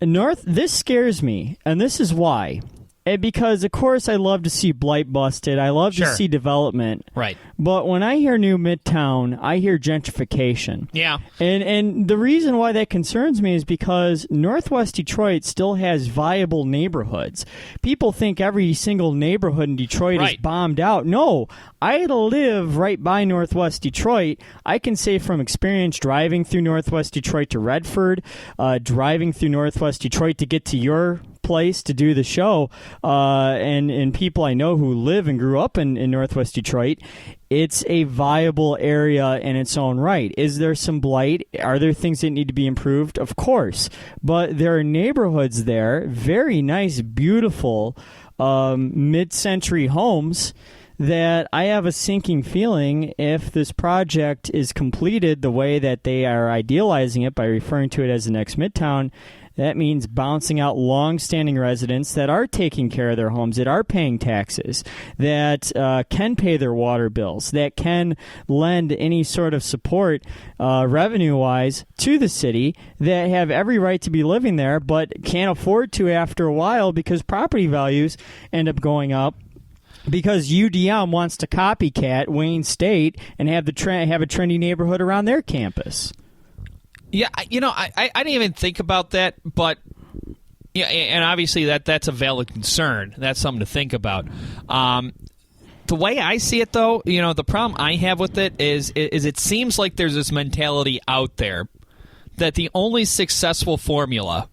this scares me, and this is why. Because, of course, I love to see blight busted. I love to see development. Right. But when I hear new Midtown, I hear gentrification. Yeah. And the reason why that concerns me is because Northwest Detroit still has viable neighborhoods. People think every single neighborhood in Detroit is bombed out. No. I live right by Northwest Detroit. I can say from experience driving through Northwest Detroit to Redford, driving through Northwest Detroit to get to your place to do the show, and people I know who live and grew up in Northwest Detroit, it's a viable area in its own right. Is there some blight? Are there things that need to be improved? Of course. But there are neighborhoods there, very nice, beautiful, mid-century homes that I have a sinking feeling, if this project is completed the way that they are idealizing it by referring to it as the next Midtown, that means bouncing out long-standing residents that are taking care of their homes, that are paying taxes, that can pay their water bills, that can lend any sort of support revenue-wise to the city, that have every right to be living there but can't afford to after a while because property values end up going up, because UDM wants to copycat Wayne State and have a trendy neighborhood around their campus. Yeah, I didn't even think about that, but yeah, and obviously that's a valid concern. That's something to think about. The way I see it, though, the problem I have with it is it seems like there's this mentality out there that the only successful formula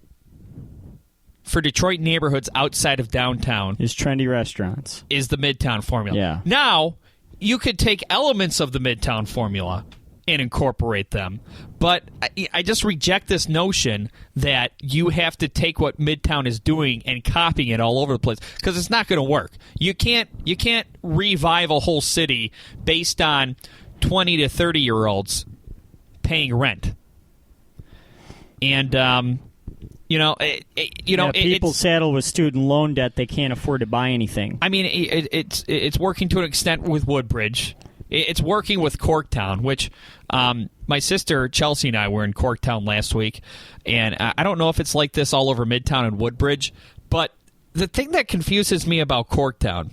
for Detroit neighborhoods outside of downtown is trendy restaurants, is the Midtown formula. Yeah. Now, you could take elements of the Midtown formula and incorporate them, but I just reject this notion that you have to take what Midtown is doing and copying it all over the place, because it's not going to work. You can't revive a whole city based on 20 to 30-year-olds paying rent. And People saddled with student loan debt, they can't afford to buy anything. I mean, it's working to an extent with Woodbridge. It's working with Corktown, which my sister Chelsea and I were in Corktown last week, and I don't know if it's like this all over Midtown and Woodbridge, but the thing that confuses me about Corktown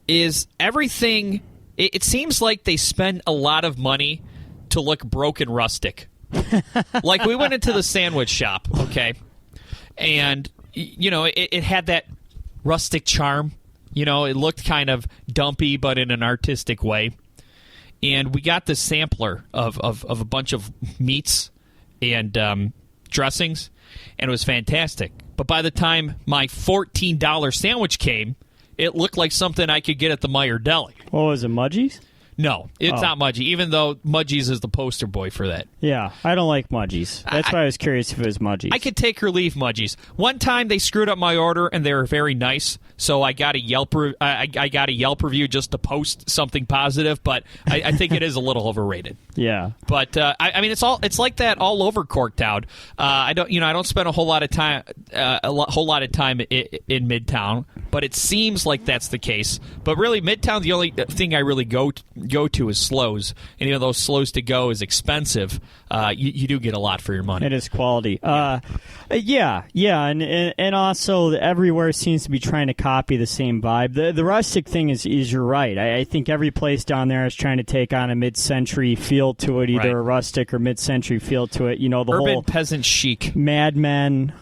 is everything. It seems like they spend a lot of money to look broke and rustic. Like, we went into the sandwich shop, okay, and it had that rustic charm. It looked kind of dumpy, but in an artistic way. And we got this sampler of a bunch of meats and dressings, and it was fantastic. But by the time my $14 sandwich came, it looked like something I could get at the Meyer Deli. What was it, Mudgie's? No, it's not Mudgie, even though Mudgie's is the poster boy for that. Yeah, I don't like Mudgie's. That's why I was curious if it was Mudgie's. I could take or leave Mudgie's. One time they screwed up my order, and they were very nice, so I got a Yelp review just to post something positive, but I think it is a little overrated. Yeah. But I mean, it's like that all over Corktown. I don't spend a whole lot of time in Midtown, but it seems like that's the case. But really, Midtown, the only thing I really go to is Slows, and even though Slows to go is expensive, you do get a lot for your money. It is quality. And also everywhere seems to be trying to copy the same vibe. The rustic thing is you're right. I think every place down there is trying to take on a mid-century feel to it, either a rustic or mid-century feel to it. The urban whole peasant chic, Mad Men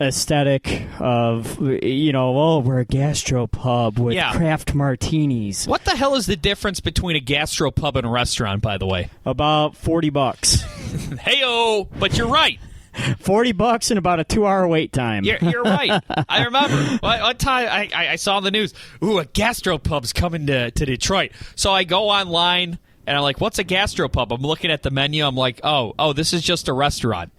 aesthetic of we're a gastropub with craft martinis. What the hell is the difference between a gastropub and a restaurant, by the way? About $40. Hey-o, but you're right. $40 and about a 2-hour wait time. You're right. I remember one time I saw on the news, a gastropub's coming to Detroit. So I go online and I'm like, what's a gastropub? I'm looking at the menu. I'm like, oh, this is just a restaurant.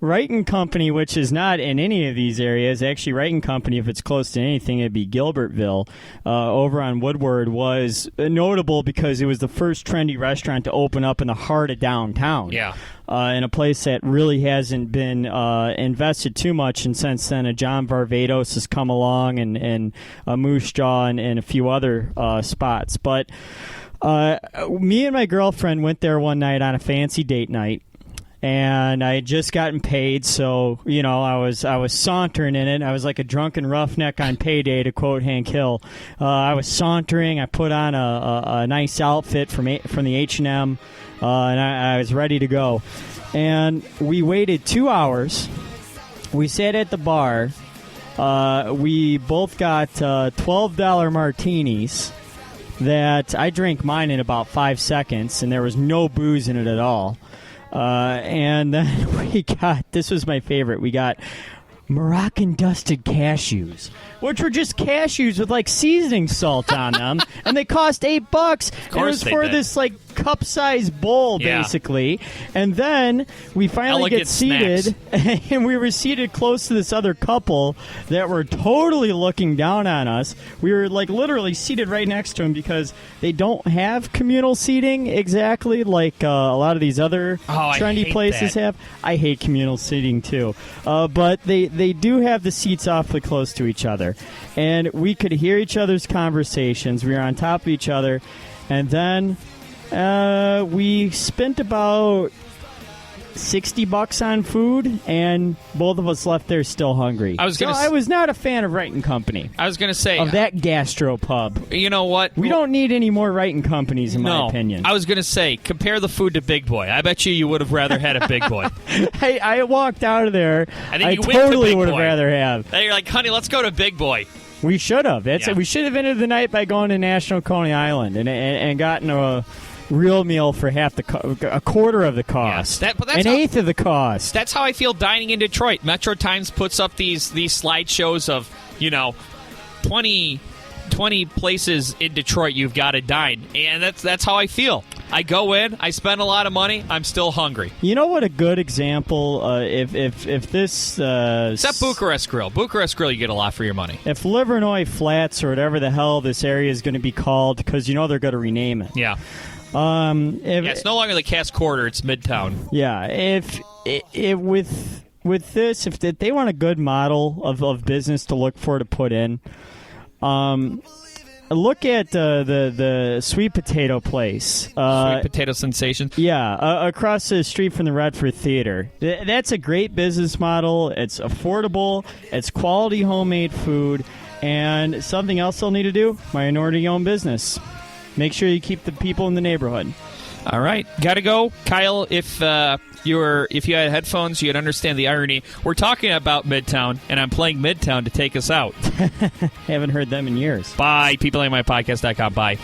Wright & Company, which is not in any of these areas. Actually, Wright & Company, if it's close to anything, it'd be Gilbertville. Over on Woodward was notable because it was the first trendy restaurant to open up in the heart of downtown. Yeah. In a place that really hasn't been invested too much, and since then John Varvatos has come along and Moose Jaw and a few other spots. But me and my girlfriend went there one night on a fancy date night, and I had just gotten paid, so I was sauntering in it. I was like a drunken roughneck on payday, to quote Hank Hill. I was sauntering. I put on a nice outfit from the H&M. And I was ready to go. And we waited 2 hours. We sat at the bar. We both got $12 martinis that I drank mine in about 5 seconds, and there was no booze in it at all. And then we got, this was my favorite, we got Moroccan dusted cashews, which were just cashews with like seasoning salt on them, and they cost $8. Of course, and it was for this like cup-sized bowl, basically. And then we finally get seated, and we were seated close to this other couple that were totally looking down on us. We were like literally seated right next to them because they don't have communal seating exactly like a lot of these other trendy places have. I hate communal seating too, but they do have the seats awfully close to each other, and we could hear each other's conversations. We were on top of each other, and then we spent about $60 on food, and both of us left there still hungry. I was not a fan of Wright & Company. I was going to say of that gastropub. You know what? We don't need any more Wright & Companies, in my opinion. I was going to say, compare the food to Big Boy. I bet you would have rather had a Big Boy. I walked out of there. I totally would have rather have. And you're like, honey, let's go to Big Boy. We should have. We should have ended the night by going to National Coney Island and gotten a real meal for a quarter of the cost, an eighth of the cost. That's how I feel dining in Detroit. Metro Times puts up these slideshows of 20 places in Detroit you've got to dine, and that's how I feel. I go in, I spend a lot of money, I'm still hungry. You know what a good example, if this... Except Bucharest Grill. Bucharest Grill, you get a lot for your money. If Livernois Flats or whatever the hell this area is going to be called, because they're going to rename it. Yeah. It's no longer the Cass Quarter, it's Midtown. Yeah, with this, if they want a good model of business to look for to put in, look at the sweet potato place. Sweet potato sensation. Yeah, across the street from the Redford Theater. That's a great business model. It's affordable. It's quality homemade food. And something else they'll need to do, minority-owned business. Make sure you keep the people in the neighborhood. All right. Got to go. Kyle, if you had headphones, you'd understand the irony. We're talking about Midtown, and I'm playing Midtown to take us out. Haven't heard them in years. Bye. PeopleAMIPodcast.com. Bye.